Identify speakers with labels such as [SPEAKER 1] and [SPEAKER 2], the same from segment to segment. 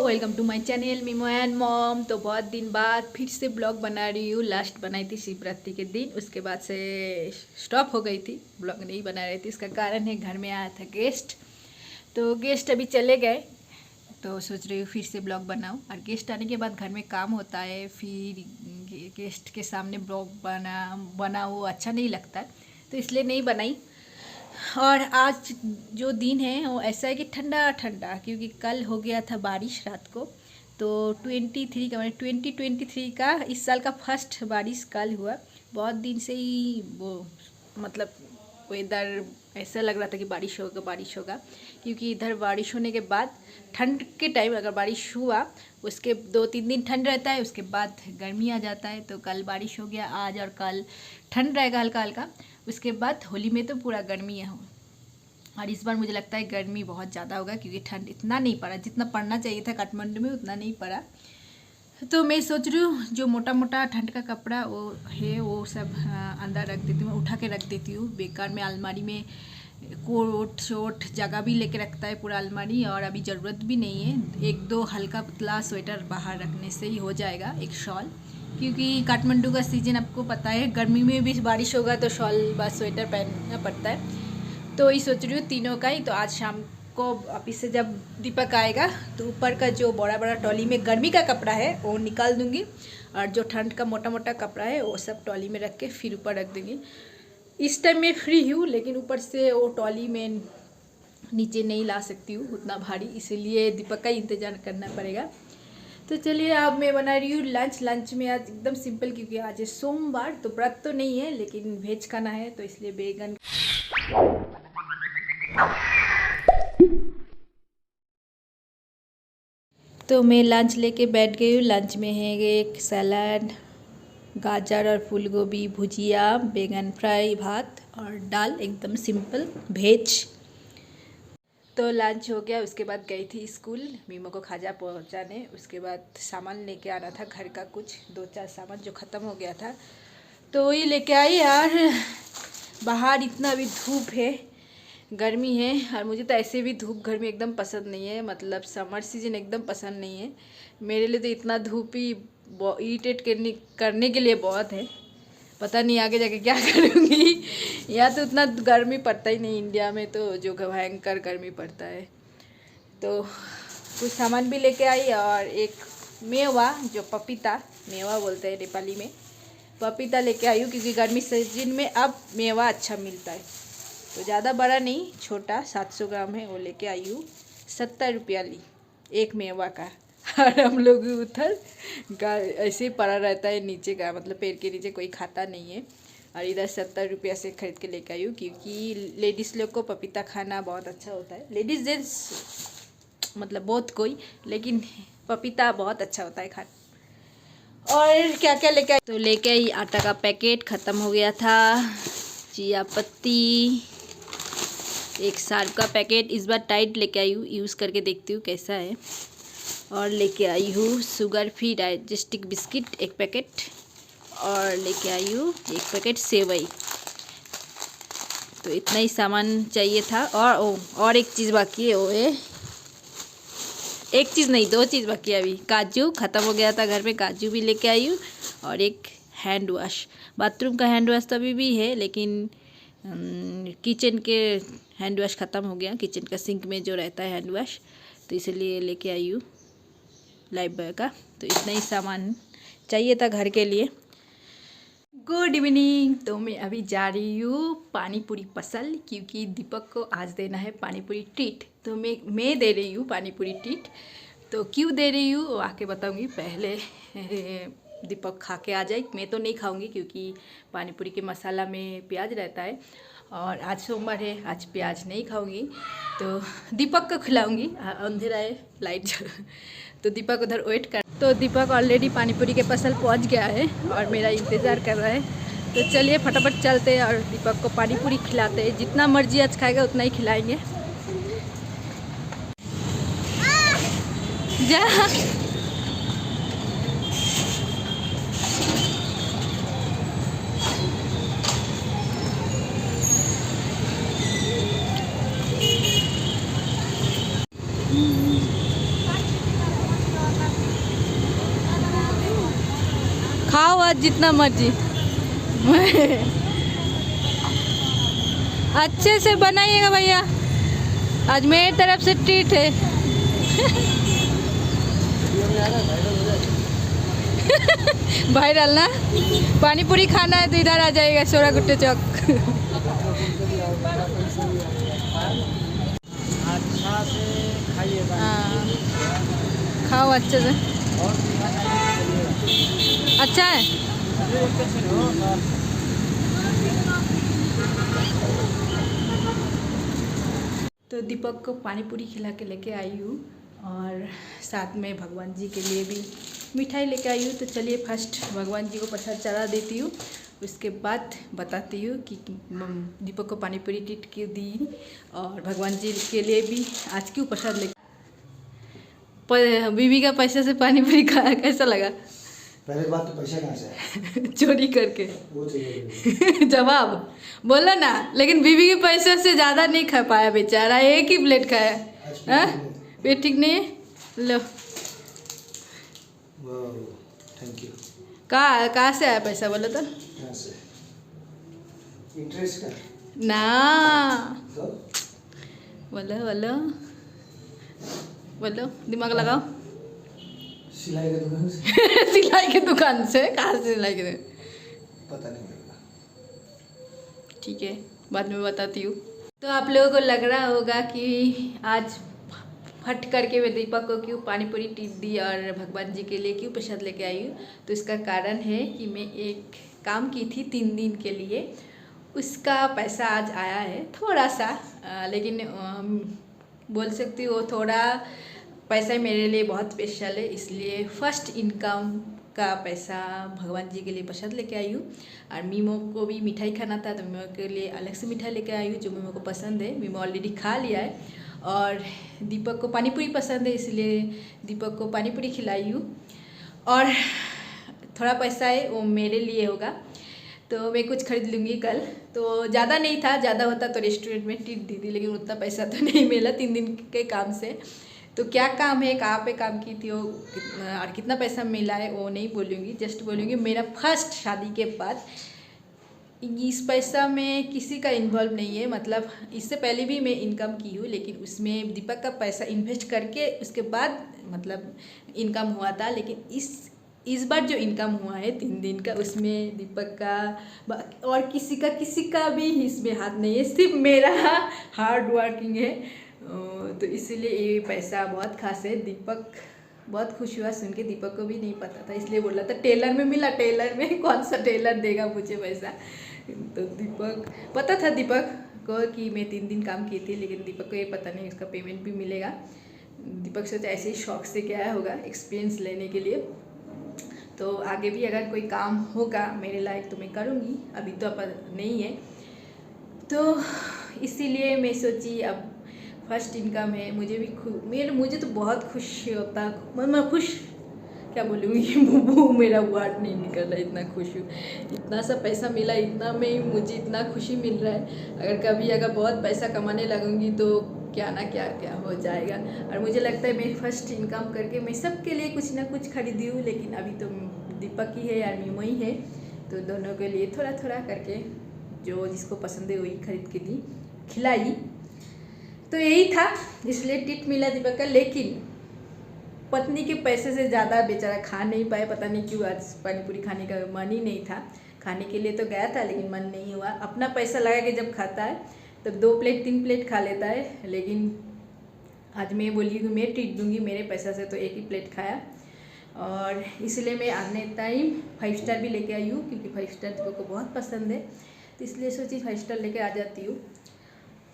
[SPEAKER 1] Welcome to my channel Mimo and mom. तो बहुत दिन बाद फिर से ब्लॉग बना रही हूँ। लास्ट बनाई थी शिवरात्रि के दिन, उसके बाद से स्टॉप हो गई थी, ब्लॉग नहीं बना रही थी। इसका कारण है घर में आया था गेस्ट, तो गेस्ट अभी चले गए तो सोच रही हूँ फिर से ब्लॉग बनाऊँ। और गेस्ट आने के बाद घर में काम होता है, फिर गेस्ट के सामने ब्लॉग बना वो अच्छा नहीं लगता, तो इसलिए नहीं बनाई। और आज जो दिन है वो ऐसा है कि ठंडा ठंडा, क्योंकि कल हो गया था बारिश रात को। तो 23 का 2023 का इस साल का फर्स्ट बारिश कल हुआ। बहुत दिन से ही वो मतलब वेदर ऐसा लग रहा था कि बारिश होगा, क्योंकि इधर बारिश होने के बाद ठंड के टाइम अगर बारिश हुआ उसके 2-3 दिन ठंड रहता है, उसके बाद गर्मी आ जाता है। तो कल बारिश हो गया, आज और कल ठंड रहेगा हल्का हल्का, उसके बाद होली में तो पूरा गर्मी है। और इस बार मुझे लगता है गर्मी बहुत ज़्यादा होगा, क्योंकि ठंड इतना नहीं पड़ा जितना पड़ना चाहिए था काठमांडू में, उतना नहीं पड़ा। तो मैं सोच रही हूँ जो मोटा मोटा ठंड का कपड़ा वो है वो सब अंदर रख देती हूँ, उठा के रख देती हूँ। बेकार में अलमारी में कोट शोट जगह भी लेके रखता है पूरा अलमारी, और अभी ज़रूरत भी नहीं है। 1-2 हल्का पतला स्वेटर बाहर रखने से ही हो जाएगा, एक शॉल, क्योंकि काठमांडू का सीज़न आपको पता है, गर्मी में भी बारिश होगा तो शॉल व स्वेटर पहनना पड़ता है। तो ये सोच रही हूँ तीनों का ही। तो आज शाम को ऑफिस से जब दीपक आएगा तो ऊपर का जो बड़ा बड़ा ट्रॉली में गर्मी का कपड़ा है वो निकाल दूँगी, और जो ठंड का मोटा मोटा कपड़ा है वो सब ट्रॉली में रख के फिर ऊपर रख दूँगी। इस टाइम मैं फ्री हूँ, लेकिन ऊपर से वो ट्रॉली में नीचे नहीं ला सकती हूँ उतना भारी, इसीलिए दीपक का इंतज़ार करना पड़ेगा। तो चलिए अब मैं बना रही हूँ लंच में आज एकदम सिंपल, क्योंकि आज है सोमवार, तो व्रत तो नहीं है लेकिन वेज खाना है, तो इसलिए बैगन। तो मैं लंच लेके बैठ गई हूँ। लंच में है एक सलाद, गाजर और फूल गोभी भुजिया, बैगन फ्राई, भात और दाल, एकदम सिंपल वेज। तो लंच हो गया, उसके बाद गई थी स्कूल मीमो को खाजा पहुंचाने। उसके बाद सामान लेके आना था घर का, कुछ 2-4 सामान जो ख़त्म हो गया था, तो वही लेके आई। यार बाहर इतना अभी धूप है, गर्मी है, और मुझे तो ऐसे भी धूप गर्मी एकदम पसंद नहीं है, मतलब समर सीजन एकदम पसंद नहीं है मेरे लिए। तो इतना धूप ही इरिटेट करने के लिए बहुत है, पता नहीं आगे जाके क्या करूँगी। यहाँ तो उतना गर्मी पड़ता ही नहीं इंडिया में, तो जो भयंकर गर्मी पड़ता है। तो कुछ सामान भी लेके आई, और एक मेवा, जो पपीता मेवा बोलते हैं नेपाली में, पपीता लेके आई हूँ, क्योंकि गर्मी सीजन में अब मेवा अच्छा मिलता है। तो ज़्यादा बड़ा नहीं, छोटा 700 ग्राम है, वो लेके आई हूँ। 70 रुपया ली एक मेवा का। और हम लोग उधर ऐसे ही पड़ा रहता है नीचे का, मतलब पेड़ के नीचे कोई खाता नहीं है, और इधर 70 रुपया से खरीद के लेके आई हूँ, क्योंकि लेडीज़ लोग को पपीता खाना बहुत अच्छा होता है। लेडीज़ जेंट्स मतलब बहुत कोई, लेकिन पपीता बहुत अच्छा होता है खाना। और क्या क्या लेके आई, तो लेके आई आटा का पैकेट, ख़त्म हो गया था। चिया पत्ती, एक सार्फ का पैकेट, इस बार टाइट लेके आई हूँ, यूज़ करके देखती हूँ कैसा है। और लेके आई हूँ शुगर फ्री डाइजेस्टिक बिस्किट एक पैकेट, और लेके आई हूँ एक पैकेट सेवई। तो इतना ही सामान चाहिए था। और एक चीज़ बाकी है, वो है, एक चीज़ नहीं 2 चीज़ बाकी है अभी। काजू ख़त्म हो गया था घर में, काजू भी लेके आई हूँ, और एक हैंड वॉश। बाथरूम का हैंड वॉश तो अभी भी है, लेकिन किचन के हैंड वॉश ख़त्म हो गया, किचन का सिंक में जो रहता है हैंड वॉश, तो इसलिए लेके आई हूँ लाइफ बॉय का। तो इतना ही सामान चाहिए था घर के लिए। Good evening. तो मैं अभी जा रही हूँ पानी पूरी पसल, क्योंकि दीपक को आज देना है पानी पूरी ट्रीट, तो मैं दे रही हूँ पानी पूरी ट्रीट। तो क्यों दे रही हूँ वो आके बताऊँगी, पहले दीपक खा के आ जाए। मैं तो नहीं खाऊंगी, क्योंकि पानी पूरी के मसाला में प्याज रहता है, और आज सोमवार है, आज प्याज नहीं खाऊंगी, तो दीपक को खिलाऊंगी। अंधेरा है, लाइट तो दीपक उधर वेट कर। तो दीपक ऑलरेडी पानी पूरी के पसल पहुंच गया है और मेरा इंतज़ार कर रहा है। तो चलिए फटाफट चलते हैं और दीपक को पानी पूरी खिलाते हैं। जितना मर्जी आज खाएगा उतना ही खिलाएंगे। जा आज जितना मर्जी। अच्छे से बनाइएगा भैया, आज मेरी तरफ से ट्रीट है। वायरल ना, पानी पूरी खाना है तो इधर आ जाएगा सोरा गुट्टे चौक।
[SPEAKER 2] अच्छा से खाइएगा।
[SPEAKER 1] हाँ खाओ अच्छे से, अच्छा है। तो दीपक को पानी पूरी खिला के लेके आई हूँ और साथ में भगवान जी के लिए भी मिठाई लेके आई हूँ। तो चलिए फर्स्ट भगवान जी को प्रसाद चढ़ा देती हूँ, उसके बाद बताती हूँ कि दीपक को पानी पूरी ट्रीट क्यों दी और भगवान जी के लिए भी आज क्यों प्रसाद ले। बीवी का पैसे से पानी पूरी खाया, कैसा लगा?
[SPEAKER 2] पहले बात तो पैसा कहाँ से है?
[SPEAKER 1] चोरी करके।
[SPEAKER 2] वो चाहिए
[SPEAKER 1] जवाब बोला ना, लेकिन बीवी के पैसे से ज़्यादा नहीं खा पाया बेचारा, एक ही प्लेट खाया। हाँ पेट ठीक नहीं है, लो।
[SPEAKER 2] Thank you.
[SPEAKER 1] कहाँ से आया पैसा बोलो तो?
[SPEAKER 2] कहाँ से? इंटरेस्ट का
[SPEAKER 1] ना,
[SPEAKER 2] तो?
[SPEAKER 1] बोलो बोलो बोलो, दिमाग लगाओ।
[SPEAKER 2] सिलाई के दुकान से।
[SPEAKER 1] सिलाई के दुकान से? कहाँ से सिलाई के दुकान?
[SPEAKER 2] पता नहीं मेरे को।
[SPEAKER 1] ठीक है बाद में बताती हूँ। तो आप लोगों को लग रहा होगा कि आज फट करके मैं दीपक को क्यों पानी पूरी टिप दी और भगवान जी के लिए क्यों प्रसाद लेके आई हूँ। तो इसका कारण है कि मैं एक काम की थी 3 दिन के लिए, उसका पैसा आज आया है थोड़ा सा, लेकिन बोल सकती हूँ थोड़ा पैसा मेरे लिए बहुत स्पेशल है, इसलिए फर्स्ट इनकम का पैसा भगवान जी के लिए प्रसाद लेके आई हूँ। और मीमो को भी मिठाई खाना था तो मीमो के लिए अलग से मिठाई लेके आई हूँ जो मीमो को पसंद है। मीमो ऑलरेडी खा लिया है और दीपक को पानी पूरी पसंद है, इसलिए दीपक को पानी पूरी खिलाई हूँ। और थोड़ा पैसा है वो मेरे लिए होगा, तो मैं कुछ खरीद लूँगी कल। तो ज़्यादा नहीं था, ज़्यादा होता तो रेस्टोरेंट में ट्रीट दी थी, लेकिन उतना पैसा तो नहीं मिला 3 दिन के काम से। तो क्या काम है, कहाँ पे काम की थी वो और कितना पैसा मिला है वो नहीं बोलूँगी, जस्ट बोलूँगी मेरा फर्स्ट शादी के बाद इस पैसा में किसी का इन्वॉल्व नहीं है। मतलब इससे पहले भी मैं इनकम की हूँ, लेकिन उसमें दीपक का पैसा इन्वेस्ट करके उसके बाद मतलब इनकम हुआ था। लेकिन इस बार जो इनकम हुआ है 3 दिन का, उसमें दीपक का और किसी का भी इसमें हाथ नहीं है, सिर्फ मेरा हार्ड वर्किंग है। तो इसीलिए ये पैसा बहुत खास है। दीपक बहुत खुश हुआ सुन के, दीपक को भी नहीं पता था, इसलिए बोला था टेलर में मिला, टेलर में कौन सा टेलर देगा मुझे पैसा। तो दीपक पता था दीपक को कि मैं 3 दिन काम की थी, लेकिन दीपक को ये पता नहीं उसका पेमेंट भी मिलेगा। दीपक सोचा ऐसे ही शौक से क्या होगा एक्सपीरियंस लेने के लिए। तो आगे भी अगर कोई काम होगा मेरे लायक तो मैं करूँगी, अभी तो नहीं है। तो इसीलिए मैं सोची अब फर्स्ट इनकम है, मुझे भी मुझे तो बहुत खुशी होता, मैं खुश क्या बोलूँगी, मेरा वर्ड नहीं निकल रहा, इतना खुश हूँ। इतना सा पैसा मिला, इतना में मुझे इतना खुशी मिल रहा है। अगर बहुत पैसा कमाने लगूँगी तो क्या क्या हो जाएगा। और मुझे लगता है मैं फर्स्ट इनकम करके मैं सबके लिए कुछ ना कुछ खरीदी हूँ, लेकिन अभी तो दीपक ही है और मीमो ही है, तो दोनों के लिए थोड़ा थोड़ा करके जो जिसको पसंद है वही खरीद के दी, खिलाई। तो यही था, इसलिए टिट मिला दीपक का। लेकिन पत्नी के पैसे से ज़्यादा बेचारा खा नहीं पाए, पता नहीं क्यों। आज पानी पूरी खाने का मन ही नहीं था, खाने के लिए तो गया था लेकिन मन नहीं हुआ। अपना पैसा लगा के जब खाता है तब 2 प्लेट 3 प्लेट खा लेता है, लेकिन आज मैं बोली कि मैं ट्रीट दूंगी मेरे पैसा से, तो 1 ही प्लेट खाया। और इसलिए मैं आने टाइम 5 स्टार भी लेके आई हूँ, क्योंकि 5 स्टार दीपक को बहुत पसंद है, तो इसलिए सोची 5 स्टार लेके आ जाती हूँ।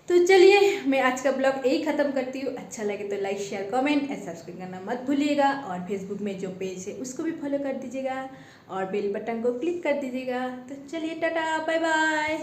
[SPEAKER 1] तो चलिए मैं आज का ब्लॉग यही ख़त्म करती हूँ। अच्छा लगे तो like share comment and subscribe करना मत भूलिएगा, और फेसबुक में जो पेज है उसको भी फॉलो कर दीजिएगा और बेल बटन को क्लिक कर दीजिएगा। तो चलिए टाटा बाय बाय।